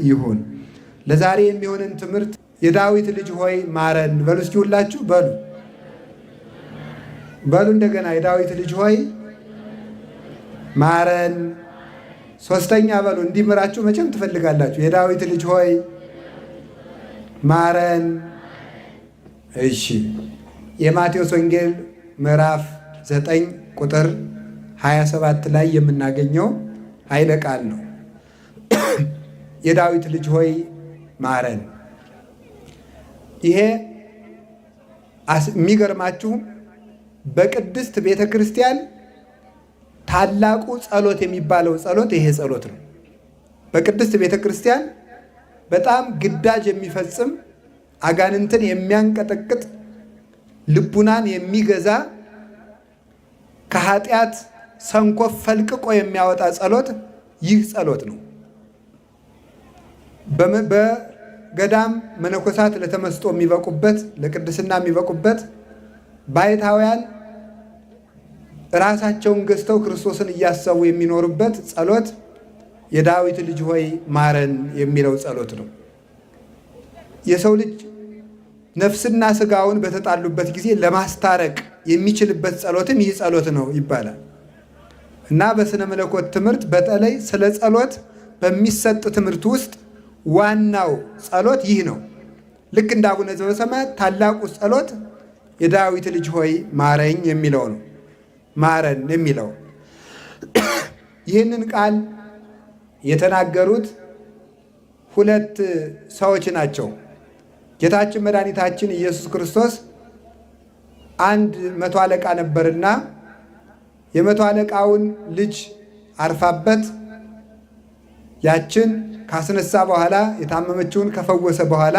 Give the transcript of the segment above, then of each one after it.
ይሁን። ለዛሬ የሚሆንን ትምህርት የዳዊት ልጅ ሆይ ማረን በሉ። እስኪ ሁላችሁ በሉ በሉ እንደገና የዳዊት ልጅ ሆይ ማረን። ሶስተኛ በሉ። እንዲምራችሁ መቼም ትፈልጋላችሁ። የዳዊት ልጅ ሆይ ማረን። እሺ፣ የማቴዎስ ወንጌል ምዕራፍ 9 ቁጥር 27 ላይ የምናገኘው ኃይለ ቃል ነው። የዳዊት ልጅ ሆይ ማረን። ይሄ የሚገርማችሁ በቅድስት ቤተ ክርስቲያን ታላቁ ጸሎት የሚባለው ጸሎት ይሄ ጸሎት ነው። በቅድስት ቤተ ክርስቲያን በጣም ግዳጅ የሚፈጽም አጋንንትን የሚያንቀጠቅጥ ልቡናን የሚገዛ ከኃጢአት ሰንኮፍ ፈልቅቆ የሚያወጣ ጸሎት ይህ ጸሎት ነው። በገዳም መነኮሳት ለተመስጦ የሚበቁበት፣ ለቅድስና የሚበቁበት፣ ባይታውያን ራሳቸውን ገዝተው ክርስቶስን እያሰቡ የሚኖሩበት ጸሎት የዳዊት ልጅ ሆይ ማረን የሚለው ጸሎት ነው። የሰው ልጅ ነፍስና ስጋውን በተጣሉበት ጊዜ ለማስታረቅ የሚችልበት ጸሎትም ይህ ጸሎት ነው ይባላል እና በስነ መለኮት ትምህርት በተለይ ስለ ጸሎት በሚሰጥ ትምህርት ውስጥ ዋናው ጸሎት ይህ ነው። ልክ እንደ አቡነ ዘበሰማያት ታላቁ ጸሎት የዳዊት ልጅ ሆይ ማረኝ የሚለው ነው። ማረን የሚለው ይህንን ቃል የተናገሩት ሁለት ሰዎች ናቸው። ጌታችን መድኃኒታችን ኢየሱስ ክርስቶስ አንድ መቶ አለቃ ነበርና የመቶ አለቃውን ልጅ አርፋበት ያችን ካስነሳ በኋላ የታመመችውን ከፈወሰ በኋላ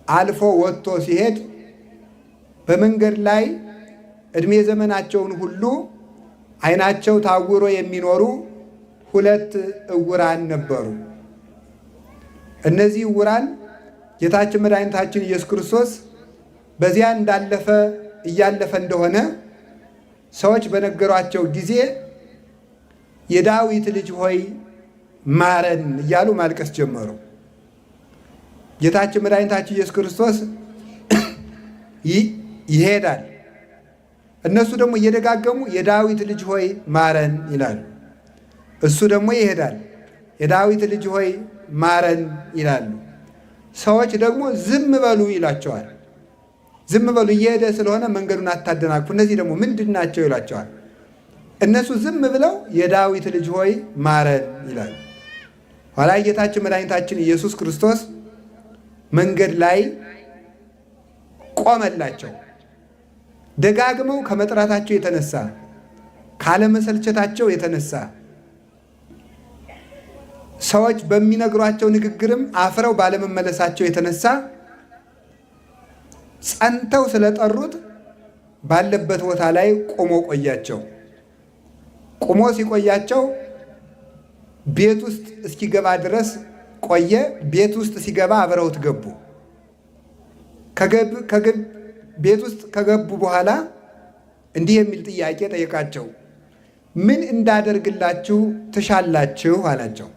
አልፎ ወጥቶ ሲሄድ በመንገድ ላይ ዕድሜ ዘመናቸውን ሁሉ ዓይናቸው ታውሮ የሚኖሩ ሁለት ዕውራን ነበሩ። እነዚህ ዕውራን ጌታችን መድኃኒታችን ኢየሱስ ክርስቶስ በዚያ እያለፈ እንደሆነ ሰዎች በነገሯቸው ጊዜ የዳዊት ልጅ ሆይ ማረን እያሉ ማልቀስ ጀመሩ። ጌታችን መድኃኒታችን ኢየሱስ ክርስቶስ ይሄዳል። እነሱ ደግሞ እየደጋገሙ የዳዊት ልጅ ሆይ ማረን ይላሉ። እሱ ደግሞ ይሄዳል፣ የዳዊት ልጅ ሆይ ማረን ይላሉ። ሰዎች ደግሞ ዝም በሉ ይላቸዋል። ዝም በሉ እየሄደ ስለሆነ መንገዱን አታደናቅፉ፣ እነዚህ ደግሞ ምንድን ናቸው ይላቸዋል። እነሱ ዝም ብለው የዳዊት ልጅ ሆይ ማረን ይላሉ። ኋላ ጌታችን መድኃኒታችን ኢየሱስ ክርስቶስ መንገድ ላይ ቆመላቸው። ደጋግመው ከመጥራታቸው የተነሳ ካለመሰልቸታቸው የተነሳ ሰዎች በሚነግሯቸው ንግግርም አፍረው ባለመመለሳቸው የተነሳ ጸንተው ስለጠሩት ባለበት ቦታ ላይ ቆሞ ቆያቸው። ቆሞ ሲቆያቸው ቤት ውስጥ እስኪገባ ድረስ ቆየ። ቤት ውስጥ ሲገባ አብረውት ገቡ። ቤት ውስጥ ከገቡ በኋላ እንዲህ የሚል ጥያቄ ጠየቃቸው። ምን እንዳደርግላችሁ ትሻላችሁ አላቸው።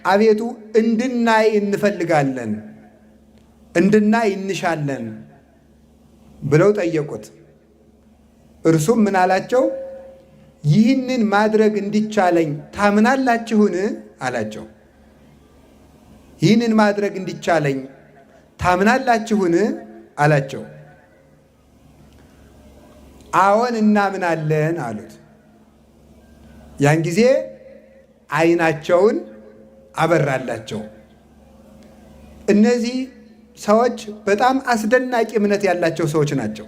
አቤቱ እንድናይ እንፈልጋለን፣ እንድናይ እንሻለን ብለው ጠየቁት። እርሱም ምን አላቸው? ይህንን ማድረግ እንዲቻለኝ ታምናላችሁን አላቸው። ይህንን ማድረግ እንዲቻለኝ ታምናላችሁን አላቸው። አዎን እናምናለን አሉት። ያን ጊዜ ዓይናቸውን አበራላቸው። እነዚህ ሰዎች በጣም አስደናቂ እምነት ያላቸው ሰዎች ናቸው።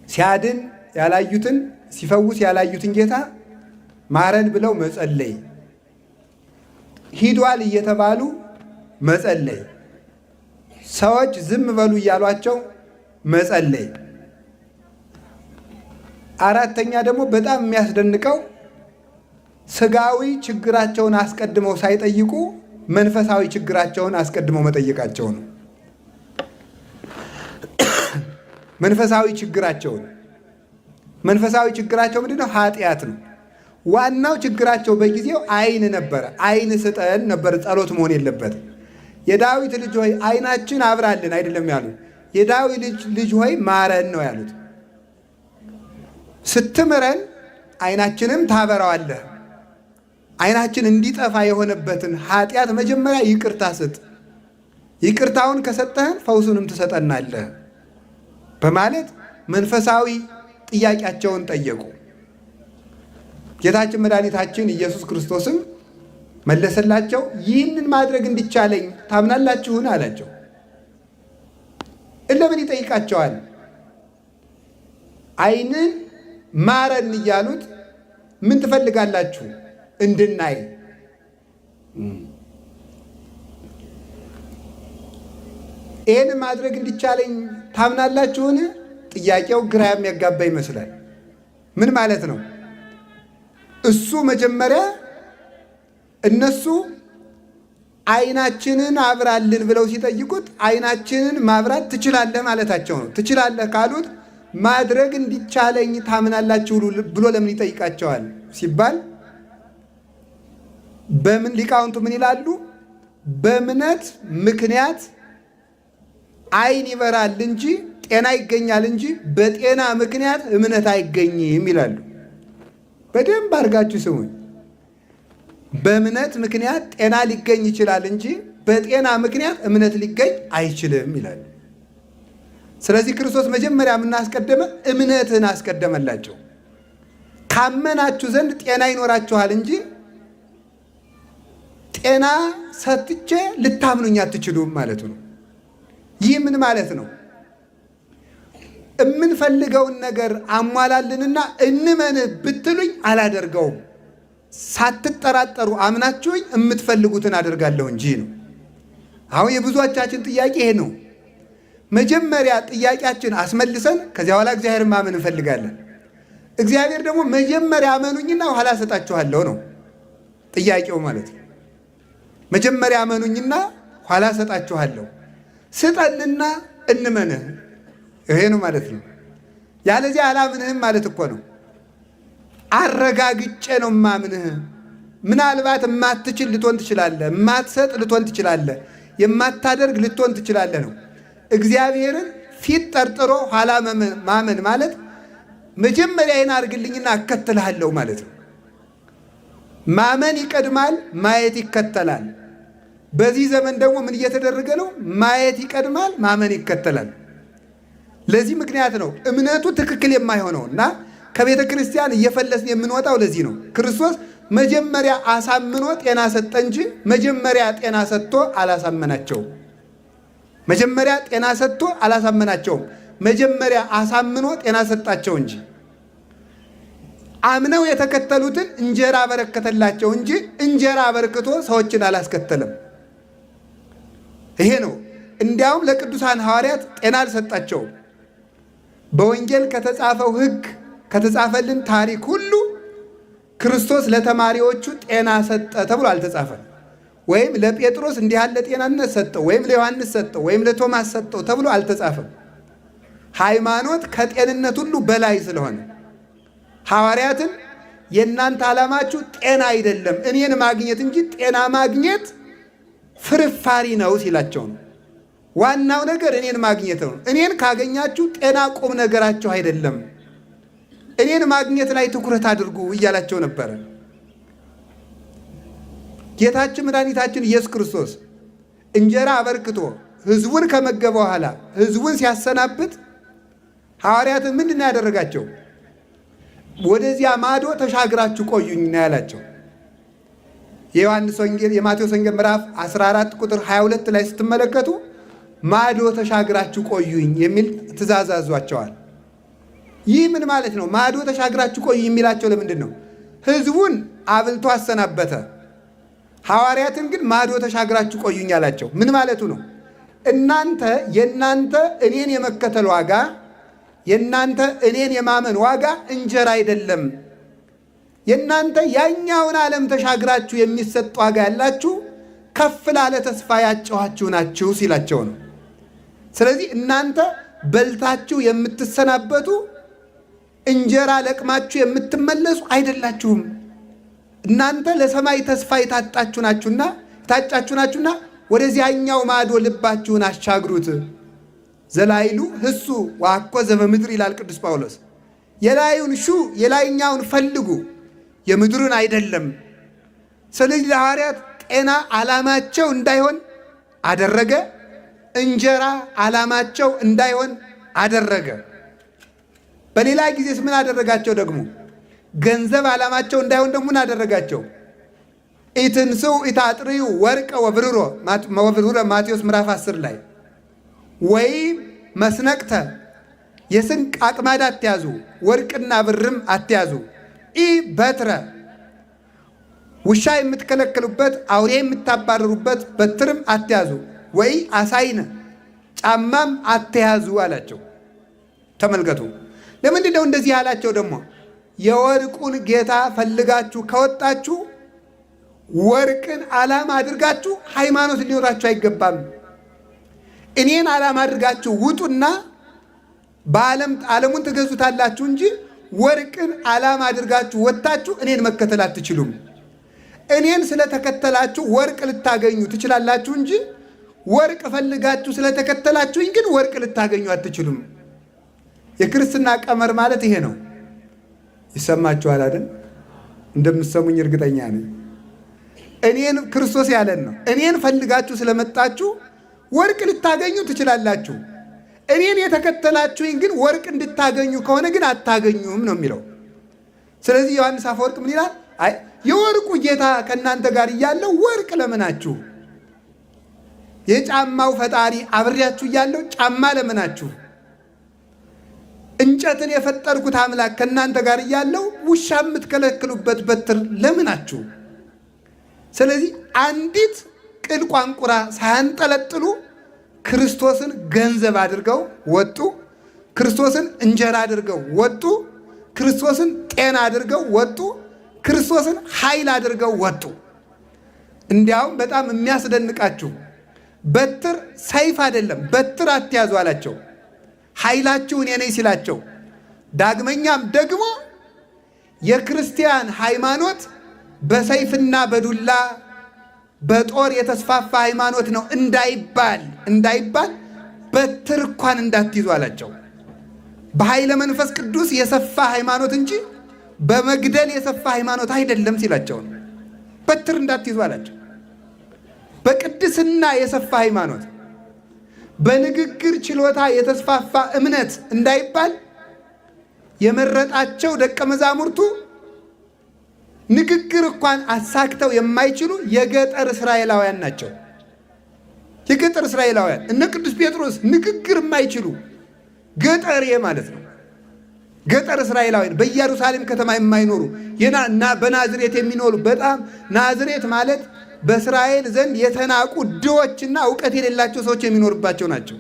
ሲያድን ያላዩትን፣ ሲፈውስ ያላዩትን ጌታ ማረን ብለው መጸለይ፣ ሂዷል እየተባሉ መጸለይ፣ ሰዎች ዝም በሉ እያሏቸው መጸለይ። አራተኛ ደግሞ በጣም የሚያስደንቀው ስጋዊ ችግራቸውን አስቀድመው ሳይጠይቁ መንፈሳዊ ችግራቸውን አስቀድመው መጠየቃቸው ነው። መንፈሳዊ ችግራቸውን መንፈሳዊ ችግራቸው ምንድነው? ኃጢአት ነው። ዋናው ችግራቸው በጊዜው ዓይን ነበረ። ዓይን ስጠን ነበር ጸሎት መሆን የለበትም። የዳዊት ልጅ ሆይ ዓይናችን አብራልን አይደለም ያሉት። የዳዊት ልጅ ሆይ ማረን ነው ያሉት። ስትምረን ዓይናችንም ታበራዋለህ። ዓይናችን እንዲጠፋ የሆነበትን ኃጢአት መጀመሪያ ይቅርታ ስጥ፣ ይቅርታውን ከሰጠህን ፈውሱንም ትሰጠናለህ በማለት መንፈሳዊ ጥያቄያቸውን ጠየቁ። ጌታችን መድኃኒታችን ኢየሱስ ክርስቶስም መለሰላቸው፣ ይህንን ማድረግ እንዲቻለኝ ታምናላችሁን አላቸው። ለምን ይጠይቃቸዋል? ዓይንን ማረን እያሉት ምን ትፈልጋላችሁ? እንድናይ። ይህን ማድረግ እንዲቻለኝ ታምናላችሁን? ጥያቄው ግራ የሚያጋባ ይመስላል። ምን ማለት ነው? እሱ መጀመሪያ እነሱ ዓይናችንን አብራልን ብለው ሲጠይቁት ዓይናችንን ማብራት ትችላለህ ማለታቸው ነው። ትችላለህ ካሉት ማድረግ እንዲቻለኝ ታምናላችሁ ብሎ ለምን ይጠይቃቸዋል ሲባል በምን ሊቃውንቱ ምን ይላሉ? በእምነት ምክንያት ዓይን ይበራል እንጂ ጤና ይገኛል እንጂ በጤና ምክንያት እምነት አይገኝም ይላሉ። በደንብ አድርጋችሁ ስሙኝ። በእምነት ምክንያት ጤና ሊገኝ ይችላል እንጂ በጤና ምክንያት እምነት ሊገኝ አይችልም ይላሉ። ስለዚህ ክርስቶስ መጀመሪያ የምናስቀደመ እምነትን አስቀደመላቸው። ካመናችሁ ዘንድ ጤና ይኖራችኋል እንጂ ጤና ሰጥቼ ልታምኑኝ አትችሉም ማለቱ ነው። ይህ ምን ማለት ነው? የምንፈልገውን ነገር አሟላልንና እንመንህ ብትሉኝ አላደርገውም፣ ሳትጠራጠሩ አምናችሁኝ የምትፈልጉትን አደርጋለሁ እንጂ ነው። አሁን የብዙዎቻችን ጥያቄ ይሄ ነው። መጀመሪያ ጥያቄያችን አስመልሰን ከዚያ በኋላ እግዚአብሔር ማመን እንፈልጋለን። እግዚአብሔር ደግሞ መጀመሪያ አመኑኝና ኋላ ሰጣችኋለሁ ነው ጥያቄው ማለት ነው። መጀመሪያ አመኑኝና ኋላ ሰጣችኋለሁ፣ ስጠንና እንመንህ፣ ይሄ ነው ማለት ነው። ያለዚያ አላምንህም ማለት እኮ ነው። አረጋግጬ ነው ማምንህ። ምናልባት የማትችል ልትሆን ትችላለህ፣ የማትሰጥ ልትሆን ትችላለህ፣ የማታደርግ ልትሆን ትችላለህ ነው። እግዚአብሔርን ፊት ጠርጥሮ ኋላ ማመን ማለት መጀመሪያ ይህን አድርግልኝና እከተልሃለሁ ማለት ነው። ማመን ይቀድማል፣ ማየት ይከተላል። በዚህ ዘመን ደግሞ ምን እየተደረገ ነው? ማየት ይቀድማል፣ ማመን ይከተላል። ለዚህ ምክንያት ነው እምነቱ ትክክል የማይሆነው እና ከቤተ ክርስቲያን እየፈለስን የምንወጣው ለዚህ ነው። ክርስቶስ መጀመሪያ አሳምኖ ጤና ሰጠ እንጂ መጀመሪያ ጤና ሰጥቶ አላሳመናቸውም። መጀመሪያ ጤና ሰጥቶ አላሳመናቸውም። መጀመሪያ አሳምኖ ጤና ሰጣቸው እንጂ አምነው የተከተሉትን እንጀራ አበረከተላቸው እንጂ እንጀራ አበርክቶ ሰዎችን አላስከተለም። ይሄ ነው። እንዲያውም ለቅዱሳን ሐዋርያት ጤና አልሰጣቸውም። በወንጌል ከተጻፈው ሕግ ከተጻፈልን ታሪክ ሁሉ ክርስቶስ ለተማሪዎቹ ጤና ሰጠ ተብሎ አልተጻፈም። ወይም ለጴጥሮስ እንዲህ ያለ ጤናነት ሰጠው፣ ወይም ለዮሐንስ ሰጠው፣ ወይም ለቶማስ ሰጠው ተብሎ አልተጻፈም። ሃይማኖት ከጤንነት ሁሉ በላይ ስለሆነ ሐዋርያትን የእናንተ ዓላማችሁ ጤና አይደለም እኔን ማግኘት እንጂ ጤና ማግኘት ፍርፋሪ ነው ሲላቸው ነው። ዋናው ነገር እኔን ማግኘት ነው። እኔን ካገኛችሁ ጤና ቁም ነገራችሁ አይደለም፣ እኔን ማግኘት ላይ ትኩረት አድርጉ እያላቸው ነበረ። ጌታችን መድኃኒታችን ኢየሱስ ክርስቶስ እንጀራ አበርክቶ ሕዝቡን ከመገበ በኋላ ሕዝቡን ሲያሰናብት ሐዋርያትን ምንድን ነው ያደረጋቸው? ወደዚያ ማዶ ተሻግራችሁ ቆዩኝ ነው ያላቸው። የዮሐንስ ወንጌል የማቴዎስ ወንጌል ምዕራፍ 14 ቁጥር 22 ላይ ስትመለከቱ ማዶ ተሻግራችሁ ቆዩኝ የሚል ትእዛዝ አዟቸዋል። ይህ ምን ማለት ነው? ማዶ ተሻግራችሁ ቆዩኝ የሚላቸው ለምንድን ነው? ሕዝቡን አብልቶ አሰናበተ። ሐዋርያትን ግን ማዶ ተሻግራችሁ ቆዩኝ አላቸው። ምን ማለቱ ነው? የእናንተ እኔን የመከተል ዋጋ፣ የእናንተ እኔን የማመን ዋጋ እንጀራ አይደለም። የእናንተ ያኛውን ዓለም ተሻግራችሁ የሚሰጥ ዋጋ ያላችሁ ከፍ ላለ ተስፋ ያጨኋችሁ ናችሁ ሲላቸው ነው። ስለዚህ እናንተ በልታችሁ የምትሰናበቱ እንጀራ ለቅማችሁ የምትመለሱ አይደላችሁም። እናንተ ለሰማይ ተስፋ የታጣችሁ ናችሁና ወደዚያኛው ማዶ ልባችሁን አሻግሩት። ዘላይሉ ህሱ ወአኮ ዘበምድር ይላል ቅዱስ ጳውሎስ። የላዩን ሹ የላይኛውን ፈልጉ የምድሩን አይደለም። ስለዚህ ለሐዋርያት ጤና ዓላማቸው እንዳይሆን አደረገ። እንጀራ ዓላማቸው እንዳይሆን አደረገ። በሌላ ጊዜስ ምን አደረጋቸው? ደግሞ ገንዘብ ዓላማቸው እንዳይሆን ደግሞ ምን አደረጋቸው? ኢትንስኡ ኢታጥርዩ ወርቀ ወብሩረ ማቴዎስ ምዕራፍ 10 ላይ ወይ መስነቅተ የስንቅ አቅማድ አትያዙ፣ ወርቅና ብርም አትያዙ። ኢ በትረ ውሻ የምትከለክሉበት አውሬ የምታባረሩበት በትርም አትያዙ። ወይ አሳይነ ጫማም አትያዙ አላቸው። ተመልከቱ። ለምንድን ነው እንደዚህ ያላቸው? ደግሞ የወርቁን ጌታ ፈልጋችሁ ከወጣችሁ ወርቅን ዓላማ አድርጋችሁ ሃይማኖት ሊኖራችሁ አይገባም። እኔን ዓላማ አድርጋችሁ ውጡና ዓለሙን ትገዙታላችሁ እንጂ ወርቅን ዓላማ አድርጋችሁ ወጥታችሁ እኔን መከተል አትችሉም። እኔን ስለተከተላችሁ ወርቅ ልታገኙ ትችላላችሁ እንጂ ወርቅ ፈልጋችሁ ስለተከተላችሁኝ ግን ወርቅ ልታገኙ አትችሉም። የክርስትና ቀመር ማለት ይሄ ነው። ይሰማችኋል አይደል? እንደምትሰሙኝ እርግጠኛ ነኝ። እኔን ክርስቶስ ያለን ነው። እኔን ፈልጋችሁ ስለመጣችሁ ወርቅ ልታገኙ ትችላላችሁ። እኔን የተከተላችሁኝ ግን ወርቅ እንድታገኙ ከሆነ ግን አታገኙም ነው የሚለው። ስለዚህ ዮሐንስ አፈወርቅ ምን ይላል? አይ የወርቁ ጌታ ከእናንተ ጋር እያለው ወርቅ ለምናችሁ? የጫማው ፈጣሪ አብሬያችሁ እያለው ጫማ ለምናችሁ? እንጨትን የፈጠርኩት አምላክ ከእናንተ ጋር እያለው ውሻ የምትከለክሉበት በትር ለምናችሁ? ስለዚህ አንዲት ቅል ቋንቁራ ሳያንጠለጥሉ ክርስቶስን ገንዘብ አድርገው ወጡ። ክርስቶስን እንጀራ አድርገው ወጡ። ክርስቶስን ጤና አድርገው ወጡ። ክርስቶስን ኃይል አድርገው ወጡ። እንዲያውም በጣም የሚያስደንቃችሁ በትር ሰይፍ አይደለም፣ በትር አትያዙ አላቸው። ኃይላችሁ እኔ ነኝ ሲላቸው፣ ዳግመኛም ደግሞ የክርስቲያን ሃይማኖት በሰይፍና በዱላ በጦር የተስፋፋ ሃይማኖት ነው እንዳይባል በትር እንኳን እንዳትይዙ አላቸው። በኃይለ መንፈስ ቅዱስ የሰፋ ሃይማኖት እንጂ በመግደል የሰፋ ሃይማኖት አይደለም ሲላቸው ነው። በትር እንዳትይዙ አላቸው። በቅድስና የሰፋ ሃይማኖት፣ በንግግር ችሎታ የተስፋፋ እምነት እንዳይባል የመረጣቸው ደቀ መዛሙርቱ ንግግር እንኳን አሳክተው የማይችሉ የገጠር እስራኤላውያን ናቸው። የገጠር እስራኤላውያን እነ ቅዱስ ጴጥሮስ ንግግር የማይችሉ ገጠሬ ማለት ነው። ገጠር እስራኤላውያን በኢየሩሳሌም ከተማ የማይኖሩ በናዝሬት የሚኖሩ በጣም ናዝሬት ማለት በእስራኤል ዘንድ የተናቁ ድሆችና እውቀት የሌላቸው ሰዎች የሚኖርባቸው ናቸው።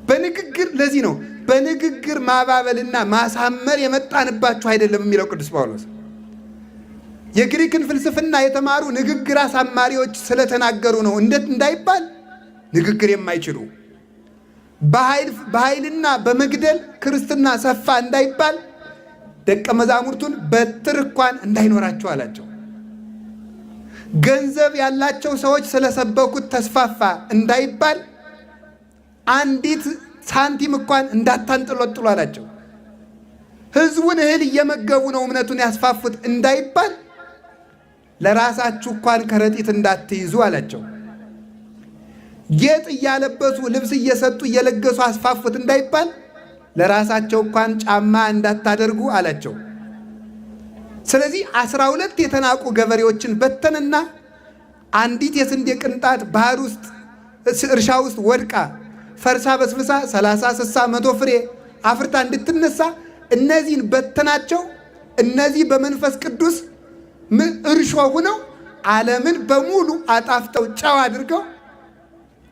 በንግግር ለዚህ ነው በንግግር ማባበልና ማሳመር የመጣንባችሁ አይደለም የሚለው ቅዱስ ጳውሎስ። የግሪክን ፍልስፍና የተማሩ ንግግር አሳማሪዎች ስለተናገሩ ነው እንዳይባል ንግግር የማይችሉ በኃይልና በመግደል ክርስትና ሰፋ እንዳይባል ደቀ መዛሙርቱን በትር እንኳን እንዳይኖራቸው አላቸው። ገንዘብ ያላቸው ሰዎች ስለሰበኩት ተስፋፋ እንዳይባል አንዲት ሳንቲም እንኳን እንዳታንጠለጥሉ አላቸው። ሕዝቡን እህል እየመገቡ ነው እምነቱን ያስፋፉት እንዳይባል ለራሳችሁ እንኳን ከረጢት እንዳትይዙ አላቸው። ጌጥ እያለበሱ ልብስ እየሰጡ እየለገሱ አስፋፉት እንዳይባል ለራሳቸው እንኳን ጫማ እንዳታደርጉ አላቸው። ስለዚህ 12 የተናቁ ገበሬዎችን በተንና አንዲት የስንዴ ቅንጣት ባህር ውስጥ እርሻ ውስጥ ወድቃ ፈርሳ በስብሳ 30፣ 60፣ 100 ፍሬ አፍርታ እንድትነሳ እነዚህን በተናቸው። እነዚህ በመንፈስ ቅዱስ እርሾ ሆነው ዓለምን በሙሉ አጣፍጠው ጨው አድርገው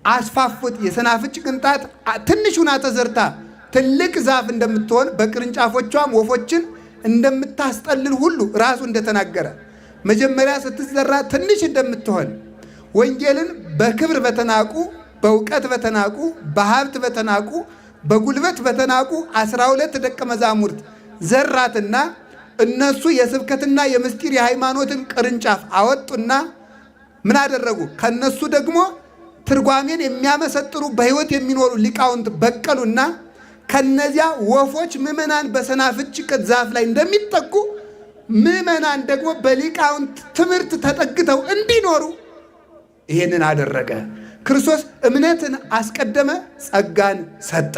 አስፋፉት። የሰናፍጭ ቅንጣት ትንሽ ሆና ተዘርታ ትልቅ ዛፍ እንደምትሆን በቅርንጫፎቿም ወፎችን እንደምታስጠልል ሁሉ ራሱ እንደተናገረ መጀመሪያ ስትዘራ ትንሽ እንደምትሆን ወንጌልን በክብር በተናቁ፣ በእውቀት በተናቁ፣ በሀብት በተናቁ፣ በጉልበት በተናቁ 12 ደቀ መዛሙርት ዘራትና እነሱ የስብከትና የምስጢር የሃይማኖትን ቅርንጫፍ አወጡና ምን አደረጉ? ከነሱ ደግሞ ትርጓሜን የሚያመሰጥሩ በሕይወት የሚኖሩ ሊቃውንት በቀሉና ከነዚያ ወፎች ምዕመናን በሰናፍጭ ዛፍ ላይ እንደሚጠጉ ምዕመናን ደግሞ በሊቃውንት ትምህርት ተጠግተው እንዲኖሩ ይህንን አደረገ። ክርስቶስ እምነትን አስቀደመ፣ ጸጋን ሰጠ።